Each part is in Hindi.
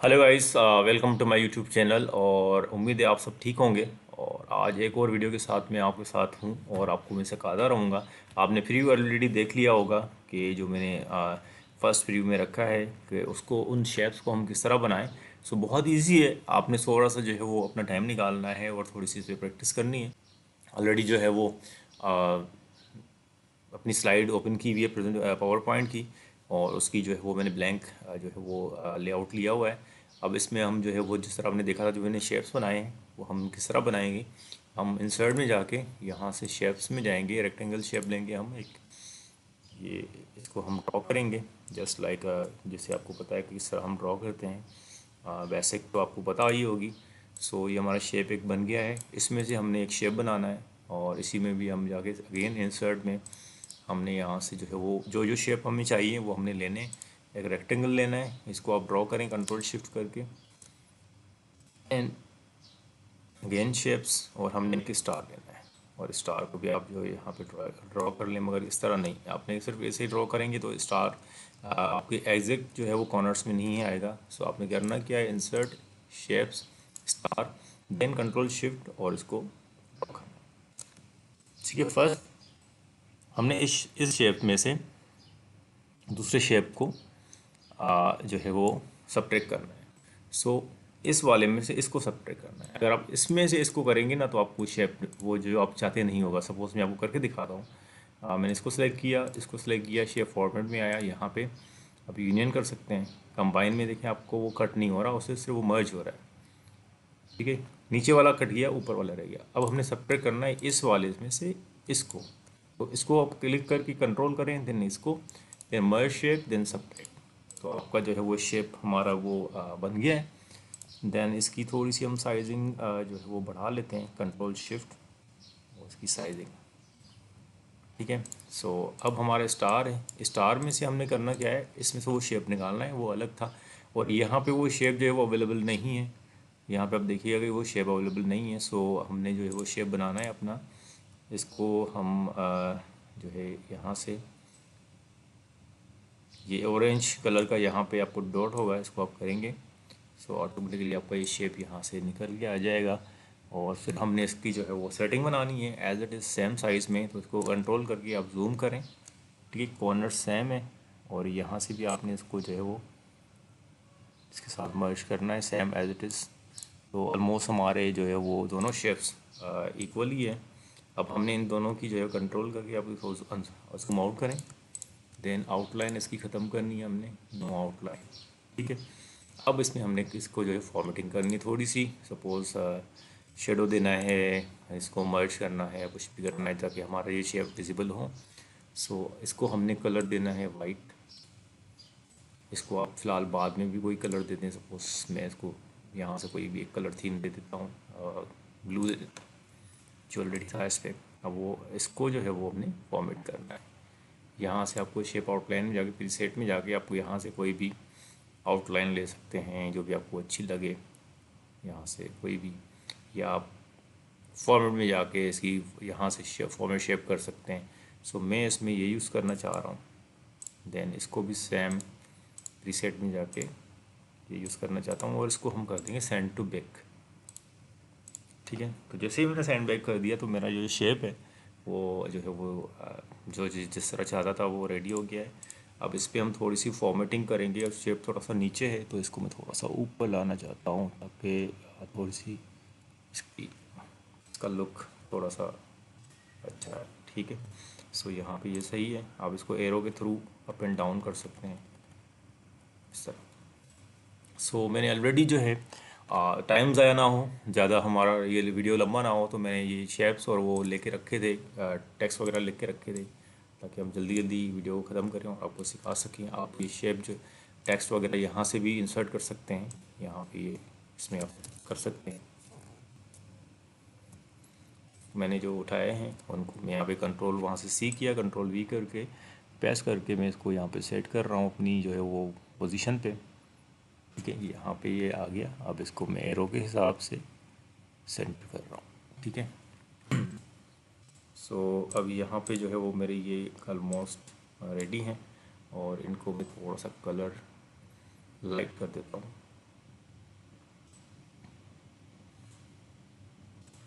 Hello guys, welcome to my YouTube channel. और उम्मीद है आप सब ठीक होंगे। और आज एक और वीडियो के साथ मैं आपके साथ हूं और आपको मैं सिखाता रहूँगा। आपने प्रीव्यू ऑलरेडी देख लिया होगा कि जो मैंने फर्स्ट प्रीव्यू में रखा है कि उसको उन शेप्स को हम किस तरह बनाएं। सो बहुत इजी है, आपने थोड़ा सा जो है वो अपना टाइम निकालना है और थोड़ी सी इस पर प्रैक्टिस करनी है। ऑलरेडी जो है वो अपनी स्लाइड ओपन की हुई है प्रेजेंट पावर पॉइंट की, और उसकी जो है वो मैंने ब्लैंक जो है वो लेआउट लिया हुआ है। अब इसमें हम जो है वो जिस तरह आपने देखा था, जो मैंने शेप्स बनाए हैं वो हम किस तरह बनाएंगे। हम इंसर्ट में जाके यहाँ से शेप्स में जाएंगे, रेक्टेंगल शेप लेंगे हम एक, ये इसको हम ड्रॉ करेंगे जस्ट लाइक, जैसे आपको पता है कि किस तरह हम ड्रॉ करते हैं। वैसे तो आपको पता ही होगी। सो ये हमारा शेप एक बन गया है। इसमें से हमने एक शेप बनाना है और इसी में भी हम जाके अगेन इंसर्ट में हमने यहाँ से जो है वो जो जो शेप हमें चाहिए वो हमने लेने हैं। एक रेक्टेंगल लेना है, इसको आप ड्रॉ करें कंट्रोल शिफ्ट करके, एंड अगेन शेप्स, और हमने एक स्टार लेना है। और स्टार को भी आप जो है यहाँ पे ड्रॉ कर लें, मगर इस तरह नहीं, आपने सिर्फ ऐसे ही ड्रॉ करेंगे तो स्टार आपके एग्जैक्ट जो है वो कॉर्नर्स में नहीं आएगा। सो आपने करना क्या है, insert, shapes, star, then control shift और इसको ड्रॉ करना है। ठीक है, फर्स्ट हमने इस शेप में से दूसरे शेप को जो है वो सब्ट्रैक्ट करना है। सो इस वाले में से इसको सब्ट्रैक्ट करना है। अगर आप इसमें से इसको करेंगे ना तो आपको शेप वो जो आप चाहते नहीं होगा। सपोज मैं आपको करके दिखाता हूँ। मैंने इसको सेलेक्ट किया, इसको सेलेक्ट किया, शेप फॉर्मेट में आया, यहाँ पे आप यूनियन कर सकते हैं। कंबाइन में देखें आपको वो कट नहीं हो रहा, उससे सिर्फ वो मर्ज हो रहा है। ठीक है, नीचे वाला कट गया, ऊपर वाला रह गया। अब हमने सब्ट्रैक्ट करना है इस वाले में से इसको। तो इसको आप क्लिक करके कंट्रोल करें, देन इसको, देन मर्ज शेप, देन सब्ट्रैक्ट। तो आपका जो है वो शेप हमारा वो बन गया है। देन इसकी थोड़ी सी हम साइजिंग जो है वो बढ़ा लेते हैं, कंट्रोल शिफ्ट, और इसकी साइजिंग। ठीक है। सो अब हमारा स्टार है, स्टार में से हमने करना क्या है, इसमें से वो शेप निकालना है, वो अलग था। और यहाँ पे वो शेप जो है वो अवेलेबल नहीं है। यहाँ पे आप देखिएगा कि वो शेप अवेलेबल नहीं है। सो हमने जो है वो शेप बनाना है अपना। इसको हम जो है यहाँ से, ये ऑरेंज कलर का यहाँ पे आपको डॉट होगा, इसको आप करेंगे। सो ऑटोमेटिकली आपका ये शेप यहाँ से निकल के आ जाएगा। और फिर हमने इसकी जो है वो सेटिंग बनानी है as it is same size में। तो इसको कंट्रोल करके आप जूम करें। ठीक है, कॉर्नर सेम है, और यहाँ से भी आपने इसको जो है वो इसके साथ मर्ज करना है सेम एज इट इज़। तो ऑलमोस्ट हमारे जो है वो दोनों शेप्स इक्वली है। अब हमने इन दोनों की जो है कंट्रोल करके आप उसको आउट करें। देन आउटलाइन इसकी ख़त्म करनी है हमने, नो आउटलाइन। ठीक है, अब इसमें हमने इसको जो है फॉर्मेटिंग करनी है थोड़ी सी। सपोज़ शेडो देना है, इसको मर्ज करना है, कुछ भी करना है ताकि हमारा ये शेप विजिबल हो। सो इसको हमने कलर देना है वाइट। इसको आप फ़िलहाल बाद में भी कोई कलर दे दें। सपोज़ मैं इसको यहाँ से कोई भी एक कलर थीम दे देता हूँ, ब्लू दे देता हूँ जो ऑलरेडी था इस पर। अब वो इसको जो है वो हमने फॉर्मेट करना है। यहाँ से आपको शेप आउटलाइन में जाके प्रीसेट में जाके आपको यहाँ से कोई भी आउटलाइन ले सकते हैं जो भी आपको अच्छी लगे, यहाँ से कोई भी, या आप फॉर्मेट में जाके इसकी यहाँ से फॉर्मेट शेप कर सकते हैं। सो मैं इसमें ये यूज़ करना चाह रहा हूँ। देन इसको भी सेम प्रीसेट में जाके ये यूज़ करना चाहता हूँ, और इसको हम कर देंगे सेंड टू बैक। ठीक है, तो जैसे ही मैंने सेंड बैक कर दिया तो मेरा जो शेप है वो जो है वो जो जिस तरह चाहता था वो रेडी हो गया है। अब इस पर हम थोड़ी सी फॉर्मेटिंग करेंगे। अब शेप थोड़ा सा नीचे है तो इसको मैं थोड़ा सा ऊपर लाना चाहता हूँ ताकि थोड़ी सी इसकी इसका लुक थोड़ा सा अच्छा है। ठीक है, सो यहाँ पे ये सही है। आप इसको एरो के थ्रू अप एंड डाउन कर सकते हैं इस तरह। सो मैंने ऑलरेडी जो है टाइम ज़ाया ना हो, ज़्यादा हमारा ये वीडियो लंबा ना हो, तो मैंने ये शेप्स और वो लेके रखे थे, टेक्स्ट वगैरह लिख के रखे थे ताकि हम जल्दी जल्दी वीडियो को ख़त्म करें और आपको सिखा सकें। आप ये शेप जो टेक्स्ट वगैरह यहाँ से भी इंसर्ट कर सकते हैं, यहाँ पे ये इसमें आप कर सकते हैं। मैंने जो उठाए हैं उनको मैं यहाँ पे कंट्रोल वहाँ से सी किया, कंट्रोल वी करके प्रेस करके मैं इसको यहाँ पे सेट कर रहा हूँ अपनी जो है वो पोजीशन पे। ठीक है, यहाँ पे ये आ गया। अब इसको मैं एरो के हिसाब से सेंटर कर रहा हूँ। ठीक है, सो अब यहाँ पे जो है वो मेरे ये ऑलमोस्ट रेडी हैं, और इनको मैं थोड़ा सा कलर लाइट कर देता हूँ।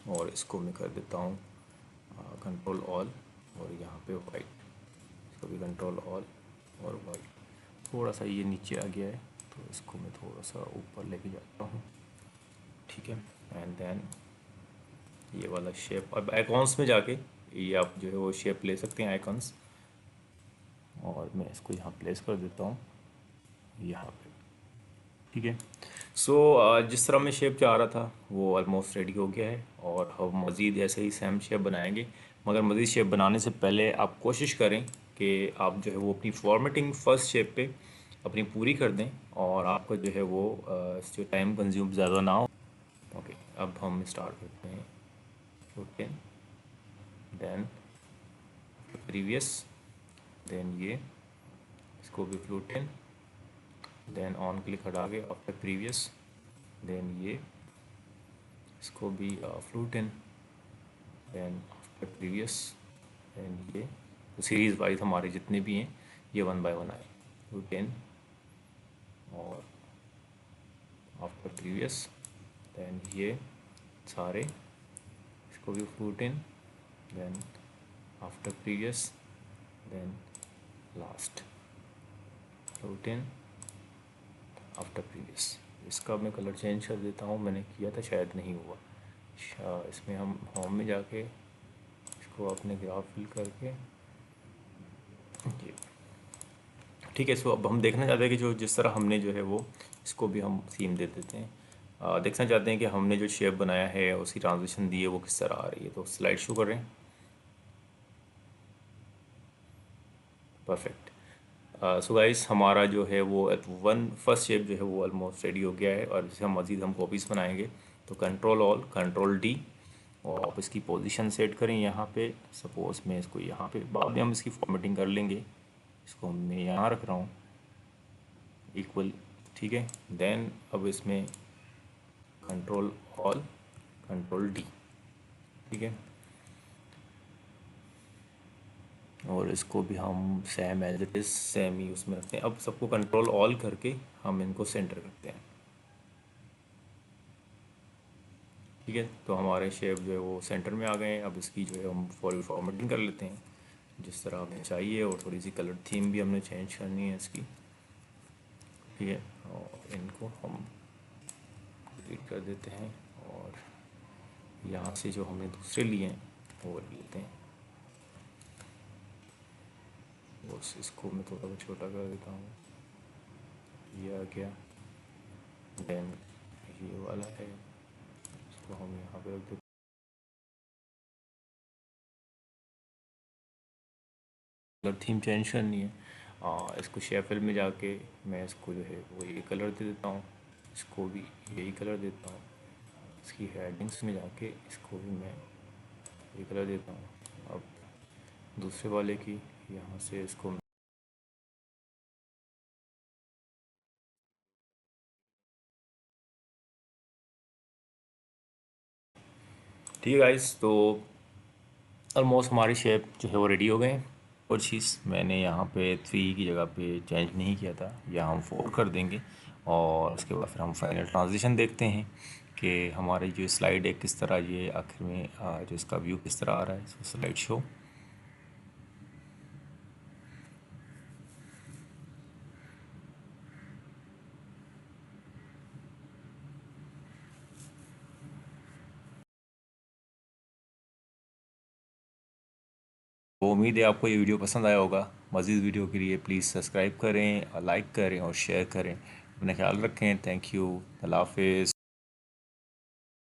और इसको मैं कर देता हूँ कंट्रोल ऑल, और यहाँ पे वाइट, इसको भी कंट्रोल ऑल और वाइट। थोड़ा सा ये नीचे आ गया है तो इसको मैं थोड़ा सा ऊपर लेके जाता हूँ, ठीक है। एंड देन ये वाला शेप, अब आइकॉन्स में जाके ये आप जो है वो शेप ले सकते हैं आइकॉन्स, और मैं इसको यहाँ प्लेस कर देता हूँ यहाँ पे, ठीक है। सो जिस तरह मैं शेप चाह रहा था वो ऑलमोस्ट रेडी हो गया है, और हम मज़ीद ऐसे ही सेम शेप बनाएंगे। मगर मज़ीद शेप बनाने से पहले आप कोशिश करें कि आप जो है वो अपनी फॉर्मेटिंग फर्स्ट शेप पे अपनी पूरी कर दें, और आपका जो है वो जो टाइम कंज्यूम ज़्यादा ना हो। ओके, अब हम स्टार्ट करते हैं। 10, देन प्रीवियस, देन ये इसको भी फ्लूटेन, देन ऑन क्लिक हटा के आफ्टर प्रीवियस, देन ये इसको भी फ्लूटेन, देन आफ्टर प्रीवियस, देन ये तो सीरीज़ वाइज हमारे जितने भी हैं ये 1 बाय 1 आए, फ्लूटेन और आफ्टर प्रीवियस, देन ये सारे इसको भी फ्लूटेन, then after previous, then last फ्लूटेन आफ्टर प्रीवियस। इसका मैं कलर चेंज कर देता हूँ, मैंने किया था शायद नहीं हुआ। इसमें हम होम में जाके इसको अपने ग्राफ फिल करके ये, ठीक है। सो अब हम देखना चाहते हैं कि जो जिस तरह हमने जो है वो इसको भी हम थीम दे देते हैं। देखना चाहते हैं कि हमने जो शेप बनाया है उसकी ट्रांजिशन दी है वो किस तरह आ रही है। तो स्लाइड शो कर रहे हैं, परफेक्ट। सो गाइस हमारा जो है वो फर्स्ट शेप जो है वो ऑलमोस्ट रेडी हो गया है, और इसे हम मज़ीद हम कॉपीज़ बनाएंगे। तो कंट्रोल ऑल कंट्रोल डी, और आप इसकी पोजीशन सेट करें यहाँ पे। सपोज़ मैं इसको यहाँ पे, बाद में हम इसकी फॉर्मेटिंग कर लेंगे। इसको मैं यहाँ रख रहा हूँ इक्वल, ठीक है। देन अब इसमें कंट्रोल ऑल कंट्रोल डी, ठीक है। और इसको भी हम same as it is same ही उसमें रखते हैं। अब सबको कंट्रोल ऑल करके हम इनको सेंटर करते हैं, ठीक है। तो हमारे शेप जो है वो सेंटर में आ गए हैं। अब इसकी जो है हम फॉर्मेटिंग कर लेते हैं जिस तरह हमें चाहिए, और थोड़ी सी कलर थीम भी हमने चेंज करनी है इसकी, ठीक है। और इनको हम डिलीट कर देते हैं, और यहाँ से जो हमने दूसरे लिए हैं वो ले लेते हैं। बस इसको मैं थोड़ा सा छोटा कर देता हूँ, ये आ गया। देन ये वाला है, इसको हम यहाँ पे रख देते हैं। कलर थीम चेंज करनी है, इसको शेफिल में जाके मैं इसको जो है वो ये कलर दे देता हूँ, इसको भी यही कलर देता हूँ। इसकी हेडिंग्स में जाके इसको भी मैं ये कलर देता हूँ। अब दूसरे वाले की यहाँ से इसको, ठीक है गाइस। तो ऑलमोस्ट हमारी शेप जो है वो रेडी हो गए हैं। और चीज़ मैंने यहाँ पे 3 की जगह पे चेंज नहीं किया था, या हम 4 कर देंगे। और उसके बाद फिर हम फाइनल ट्रांजिशन देखते हैं कि हमारी जो स्लाइड है किस तरह, ये आखिर में जो इसका व्यू किस तरह आ रहा है। स्लाइड शो, तो उम्मीद है आपको ये वीडियो पसंद आया होगा। मज़ीद वीडियो के लिए प्लीज़ सब्सक्राइब करें, लाइक करें और शेयर करें। अपना ख्याल रखें। Thank you. अल्लाह हाफिज़।